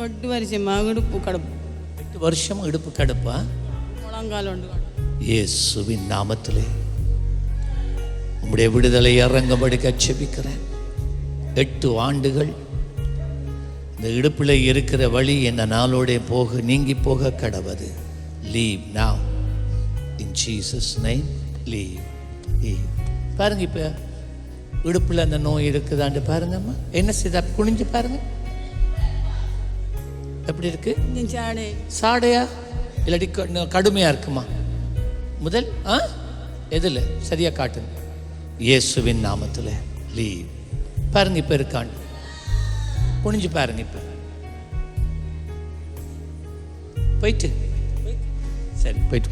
8 வருஷமாக இடுப்பு கடுப்பு. 8 வருஷம் இடுப்பு கடுப்பா? முழங்கால் உண்டு. இயேசுவின் நாமத்திலே உம்முடைய விடுதலை இறங்கும்படி ஜெபிக்கிறேன். 8 ஆண்டுகள் இந்த இடுப்பில் இருக்கிற வலி என்ன நாளோட நீங்கி போக கடவது. Leave now in Jesus name. Leave. பாருங்க, இப்போ இடுப்பில் அந்த நோய் இருக்குதாண்டு பாருங்கம்மா. என்ன செய்தா குனிஞ்சு பாருங்க, எப்படி இருக்கு? சாடையா இல்லாட்டி கடுமையா இருக்குமா? முதல் எதில் சரியா காட்டுங்க. இயேசுவின் நாமத்தில் லீவ். பாருங்க, இப்போ இருக்காண்டு குனிஞ்சு பாருங்க. இப்போ போயிட்டு சரி, போயிட்டு